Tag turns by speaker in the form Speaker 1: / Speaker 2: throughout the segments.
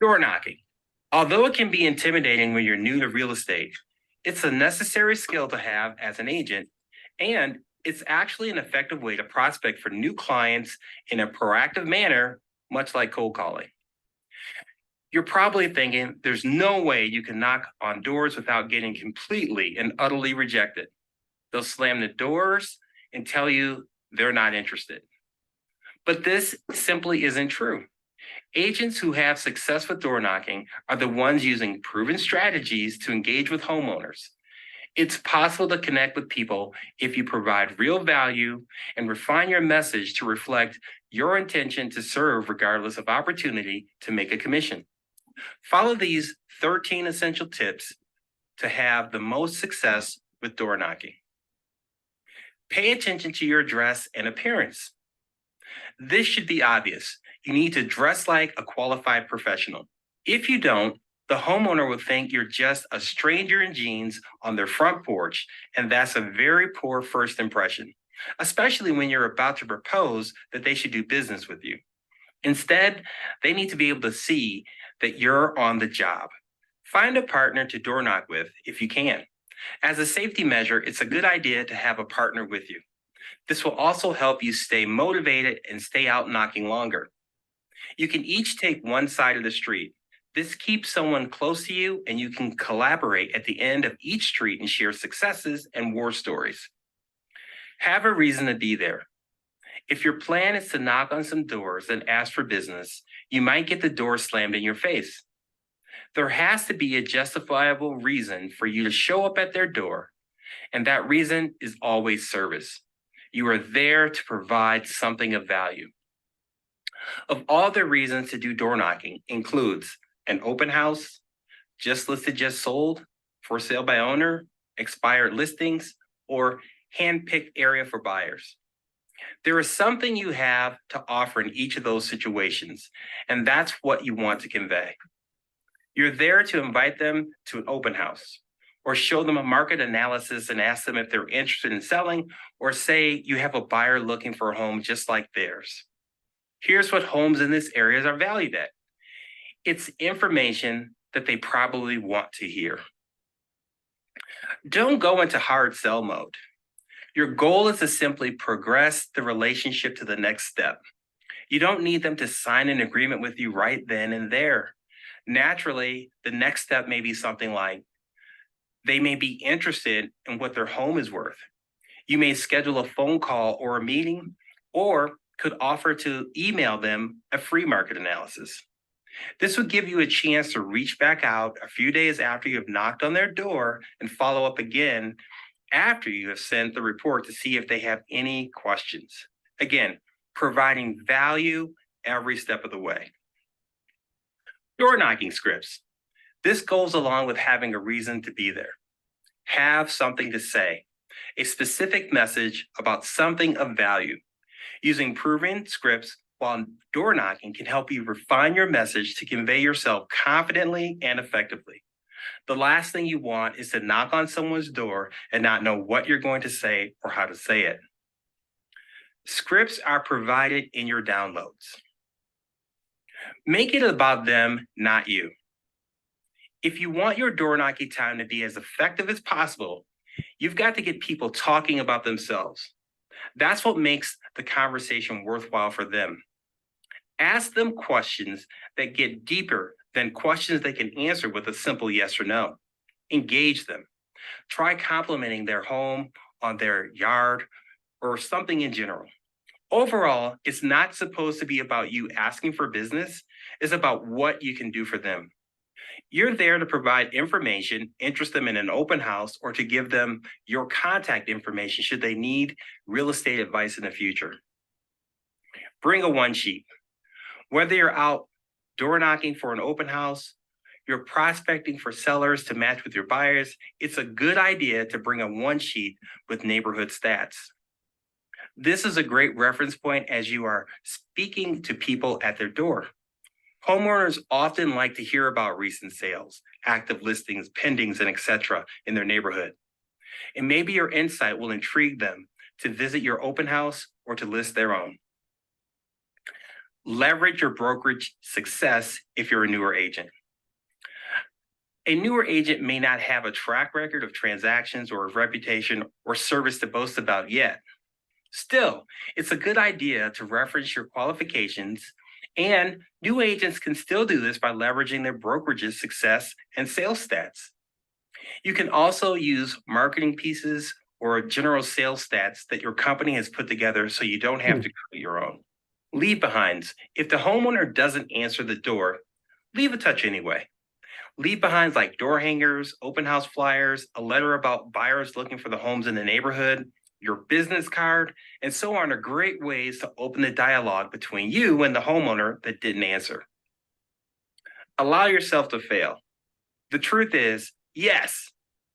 Speaker 1: Door knocking. Although it can be intimidating when you're new to real estate, it's a necessary skill to have as an agent, and it's actually an effective way to prospect for new clients in a proactive manner, much like cold calling. You're probably thinking there's no way you can knock on doors without getting completely and utterly rejected. They'll slam the doors and tell you they're not interested. But this simply isn't true. Agents who have success with door knocking are the ones using proven strategies to engage with homeowners. It's possible to connect with people if you provide real value and refine your message to reflect your intention to serve regardless of opportunity to make a commission. Follow these 13 essential tips to have the most success with door knocking. Pay attention to your dress and appearance. This should be obvious. You need to dress like a qualified professional. If you don't, the homeowner will think you're just a stranger in jeans on their front porch, and that's a very poor first impression, especially when you're about to propose that they should do business with you. Instead, they need to be able to see that you're on the job. Find a partner to door knock with if you can. As a safety measure, it's a good idea to have a partner with you. This will also help you stay motivated and stay out knocking longer. You can each take one side of the street. This keeps someone close to you, and you can collaborate at the end of each street and share successes and war stories. Have a reason to be there. If your plan is to knock on some doors and ask for business, you might get the door slammed in your face. There has to be a justifiable reason for you to show up at their door, and that reason is always service. You are there to provide something of value. Of all the reasons to do door knocking includes an open house, just listed, just sold, for sale by owner, expired listings, or hand-picked area for buyers. There is something you have to offer in each of those situations, and that's what you want to convey. You're there to invite them to an open house, or show them a market analysis and ask them if they're interested in selling, or say you have a buyer looking for a home just like theirs. Here's what homes in this area are valued at. It's information that they probably want to hear. Don't go into hard sell mode. Your goal is to simply progress the relationship to the next step. You don't need them to sign an agreement with you right then and there. Naturally, the next step may be something like they may be interested in what their home is worth. You may schedule a phone call or a meeting, or could offer to email them a free market analysis. This would give you a chance to reach back out a few days after you have knocked on their door and follow up again after you have sent the report to see if they have any questions. Again, providing value every step of the way. Door knocking scripts. This goes along with having a reason to be there. Have something to say, a specific message about something of value. Using proven scripts while door knocking can help you refine your message to convey yourself confidently and effectively. The last thing you want is to knock on someone's door and not know what you're going to say or how to say it. Scripts are provided in your downloads. Make it about them, not you. If you want your door knocking time to be as effective as possible, you've got to get people talking about themselves. That's what makes the conversation worthwhile for them. Ask them questions that get deeper than questions they can answer with a simple yes or no. Engage them. Try complimenting their home, on their yard, or something in general. Overall, it's not supposed to be about you asking for business. It's about what you can do for them. You're there to provide information, interest them in an open house, or to give them your contact information should they need real estate advice in the future. Bring a one sheet. Whether you're out door knocking for an open house, you're prospecting for sellers to match with your buyers, it's a good idea to bring a one sheet with neighborhood stats. This is a great reference point as you are speaking to people at their door. Homeowners often like to hear about recent sales, active listings, pendings, and etc. in their neighborhood. And maybe your insight will intrigue them to visit your open house or to list their own. Leverage your brokerage success if you're a newer agent. A newer agent may not have a track record of transactions or a reputation or service to boast about yet. Still, it's a good idea to reference your qualifications, and new agents can still do this by leveraging their brokerage's success and sales stats. You can also use marketing pieces or general sales stats that your company has put together so you don't have to create your own. Leave behinds. If the homeowner doesn't answer the door, leave a touch anyway. Leave behinds like door hangers, open house flyers, a letter about buyers looking for the homes in the neighborhood, your business card, and so on are great ways to open the dialogue between you and the homeowner that didn't answer. Allow yourself to fail. The truth is, yes,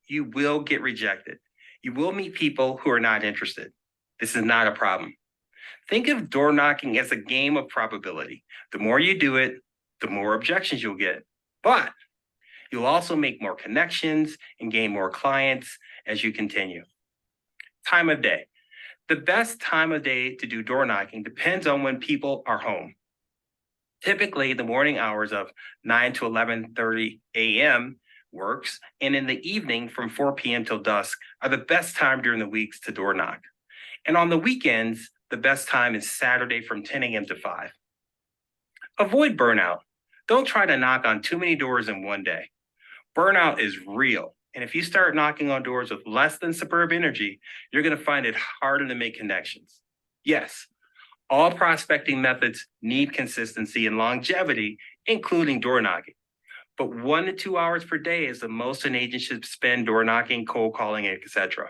Speaker 1: you will get rejected. You will meet people who are not interested. This is not a problem. Think of door knocking as a game of probability. The more you do it, the more objections you'll get. But you'll also make more connections and gain more clients as you continue. Time of day. The best time of day to do door knocking depends on when people are home. Typically, the morning hours of 9 to 11:30 a.m. works, and in the evening from 4 p.m. till dusk are the best time during the weeks to door knock. And on the weekends, the best time is Saturday from 10 a.m. to 5. Avoid burnout. Don't try to knock on too many doors in one day. Burnout is real. And if you start knocking on doors with less than superb energy, you're going to find it harder to make connections. Yes, all prospecting methods need consistency and longevity, including door knocking. But 1 to 2 hours per day is the most an agent should spend door knocking, cold calling, etc.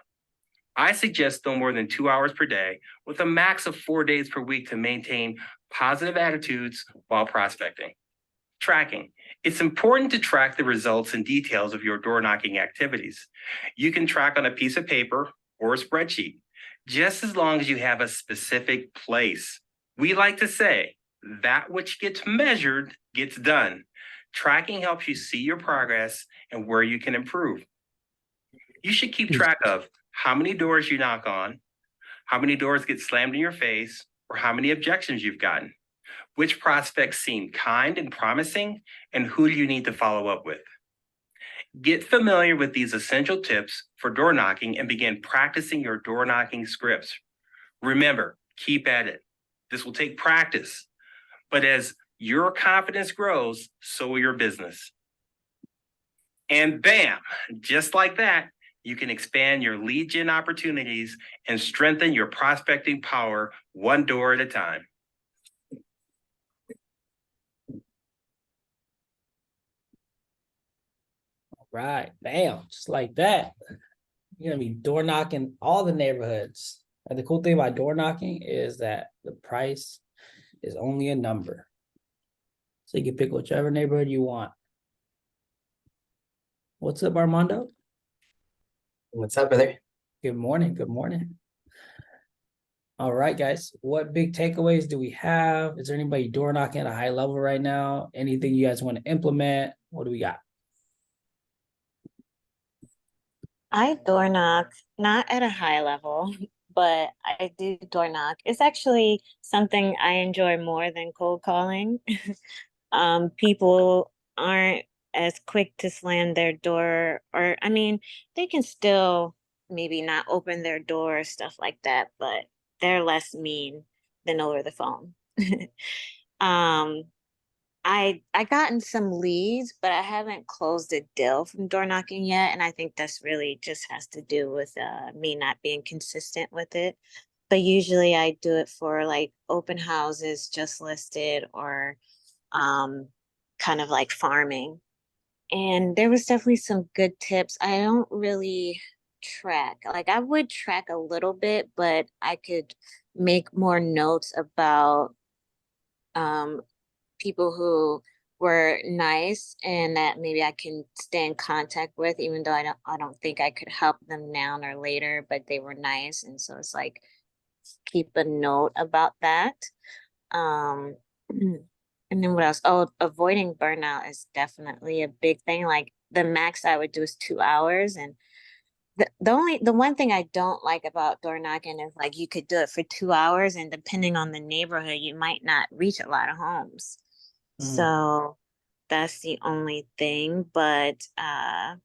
Speaker 1: I suggest no more than 2 hours per day with a max of 4 days per week to maintain positive attitudes while prospecting. Tracking. It's important to track the results and details of your door knocking activities. You can track on a piece of paper or a spreadsheet, just as long as you have a specific place. We like to say, that which gets measured gets done. Tracking helps you see your progress and where you can improve. You should keep track of how many doors you knock on, how many doors get slammed in your face, or how many objections you've gotten. Which prospects seem kind and promising, and who do you need to follow up with? Get familiar with these essential tips for door knocking and begin practicing your door knocking scripts. Remember, keep at it. This will take practice, but as your confidence grows, so will your business. And bam, just like that, you can expand your lead gen opportunities and strengthen your prospecting power one door at a time.
Speaker 2: Right, bam, just like that. You're gonna be door knocking all the neighborhoods. And the cool thing about door knocking is that the price is only a number. So you can pick whichever neighborhood you want. What's up, Armando?
Speaker 3: What's up, brother?
Speaker 2: Good morning, good morning. All right, guys, what big takeaways do we have? Is there anybody door knocking at a high level right now? Anything you guys want to implement? What do we got?
Speaker 4: I door knock, not at a high level, but I do door knock. It's actually something I enjoy more than cold calling. People aren't as quick to slam their door, or I mean, they can still maybe not open their door, stuff like that, but they're less mean than over the phone. Um, I gotten some leads, but I haven't closed a deal from door knocking yet, and I think that's really just has to do with me not being consistent with it. But usually I do it for like open houses, just listed, or um kind of like farming. And there was definitely some good tips. I don't really track. Like I would track a little bit, but I could make more notes about um people who were nice and that maybe I can stay in contact with, even though I don't think I could help them now or later, but they were nice. And so it's like keep a note about that. Um and then what else? Oh, avoiding burnout is definitely a big thing. Like the max I would do is 2 hours. And The one thing I don't like about door knocking is like you could do it for 2 hours, and depending on the neighborhood, you might not reach a lot of homes. So that's the only thing. But yeah,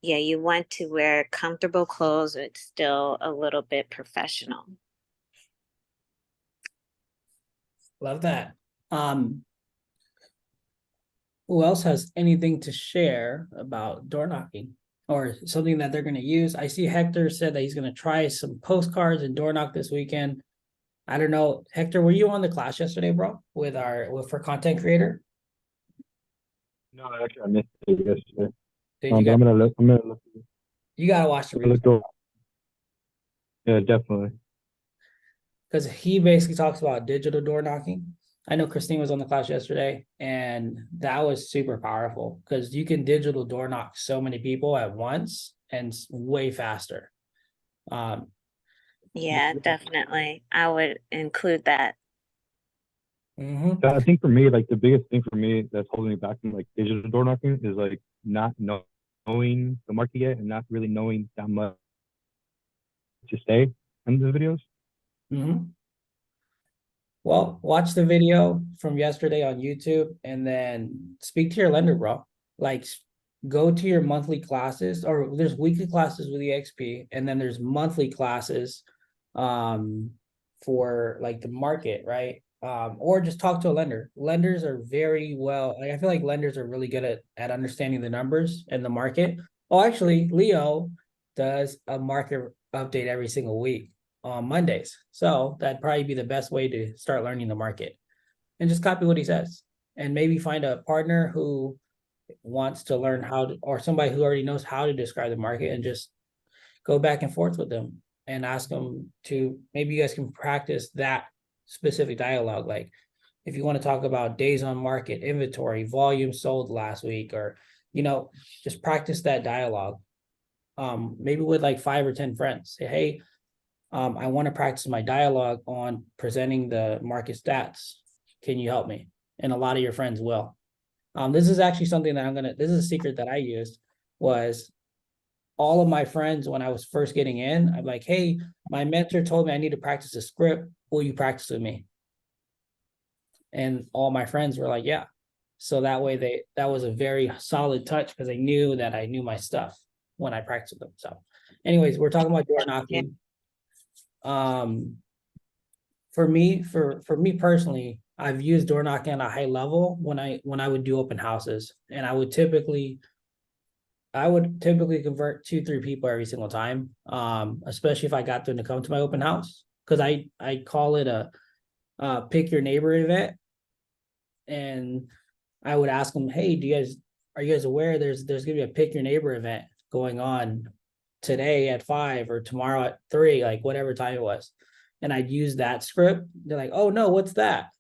Speaker 4: you want to wear comfortable clothes, but still a little bit professional.
Speaker 2: Love that. Who else has anything to share about door knocking or something that they're gonna use? I see Hector said that he's gonna try some postcards and door knock this weekend. I don't know, Hector, were you on the class yesterday, bro? For content creator?
Speaker 5: No, actually, I missed it yesterday.
Speaker 2: Did
Speaker 5: But
Speaker 2: you
Speaker 5: I'm
Speaker 2: guys,
Speaker 5: gonna look. I'm gonna look.
Speaker 2: you gotta watch the
Speaker 5: Look
Speaker 2: replay.
Speaker 5: over. Yeah, definitely.
Speaker 2: Because he basically talks about digital door knocking. I know Christine was on the class yesterday, and that was super powerful because you can digital door knock so many people at once and way faster.
Speaker 4: Yeah, definitely. I would include that.
Speaker 2: Mhm.
Speaker 5: I think for me, like the biggest thing for me that's holding me back from like digital door knocking is like not knowing the market yet and not really knowing that much to say in the videos.
Speaker 2: Mhm. Well, watch the video from yesterday on YouTube and then speak to your lender, bro. Like, go to your monthly classes, or there's weekly classes with EXP, and then there's monthly classes for like the market, right? Or just talk to a lender. Lenders are very well, like, I feel like lenders are really good at understanding the numbers and the market. Oh, actually, Leo does a market update every single week on Mondays. So that'd probably be the best way to start learning the market. And just copy what he says. And maybe find a partner who wants to learn how to, or somebody who already knows how to describe the market, and just go back and forth with them and ask them to, maybe you guys can practice that specific dialogue. Like, if you want to talk about days on market, inventory, volume sold last week, or, just practice that dialogue. Maybe with like 5 or 10 friends, say, hey, I want to practice my dialogue on presenting the market stats. Can you help me? And a lot of your friends will. This is actually something that this is a secret that I used, was all of my friends when I was first getting in, I'm like, hey, my mentor told me I need to practice a script. Will you practice with me? And all my friends were like, yeah. So that way that was a very solid touch because they knew that I knew my stuff when I practiced with them. So anyways, we're talking about door knocking. For me personally, I've used door knocking at a high level when I would do open houses, and I would typically convert 2-3 people every single time. Especially if I got them to come to my open house, because I call it a pick your neighbor event. And I would ask them, hey, are you guys aware there's gonna be a pick your neighbor event going on today at 5 or tomorrow at 3, like whatever time it was. And I'd use that script. They're like, oh no, what's that?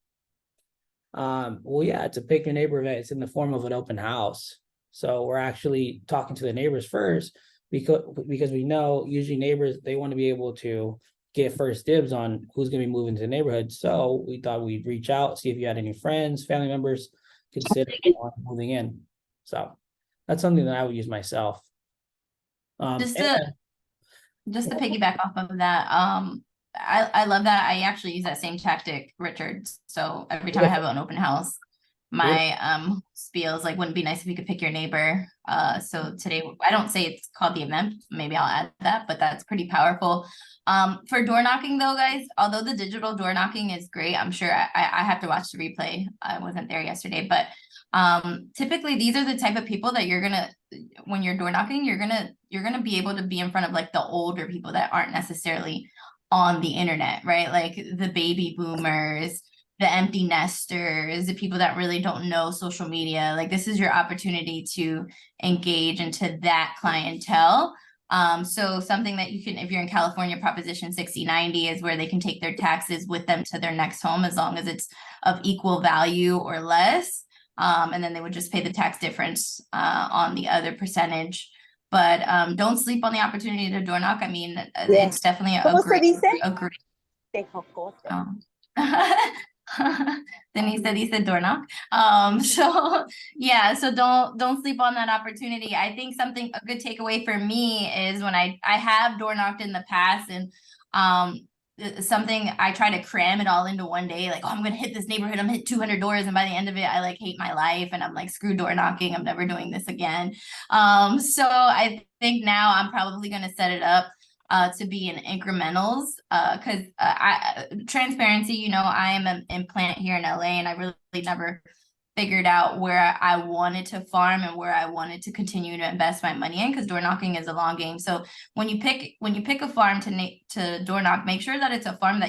Speaker 2: Well, yeah, it's a pick your neighbor event. It's in the form of an open house. So we're actually talking to the neighbors first, because we know usually neighbors, they want to be able to get first dibs on who's going to be moving to the neighborhood. So we thought we'd reach out, see if you had any friends, family members consider moving in. So that's something that I would use myself.
Speaker 6: Just to piggyback off of that, I love that. I actually use that same tactic, Richard. So every time I have an open house, my spiel is like, wouldn't it be nice if you could pick your neighbor? So today, I don't say it's called the event, maybe I'll add that, but that's pretty powerful. For door knocking though, guys, although the digital door knocking is great, I'm sure I have to watch the replay. I wasn't there yesterday, but typically these are the type of people that when you're door knocking, you're gonna be able to be in front of like the older people that aren't necessarily on the internet, right? Like the baby boomers, the empty nesters, the people that really don't know social media. Like this is your opportunity to engage into that clientele. So something that you can, if you're in California, Proposition 6090 is where they can take their taxes with them to their next home as long as it's of equal value or less. And then they would just pay the tax difference on the other percentage. But don't sleep on the opportunity to door knock. I mean, it's definitely a great Then he said door knock. So yeah, so don't sleep on that opportunity. I think a good takeaway for me is when I have door knocked in the past, and something I try to cram it all into one day, like, oh, I'm gonna hit this neighborhood, I'm gonna hit 200 doors, and by the end of it I like hate my life and I'm like, screw door knocking, I'm never doing this again. So I think now I'm probably gonna set it up to be in incrementals, because transparency, you know, I am an implant here in LA, and I really never figured out where I wanted to farm and where I wanted to continue to invest my money in, because door knocking is a long game. So when you pick a farm to door knock, make sure that it's a farm that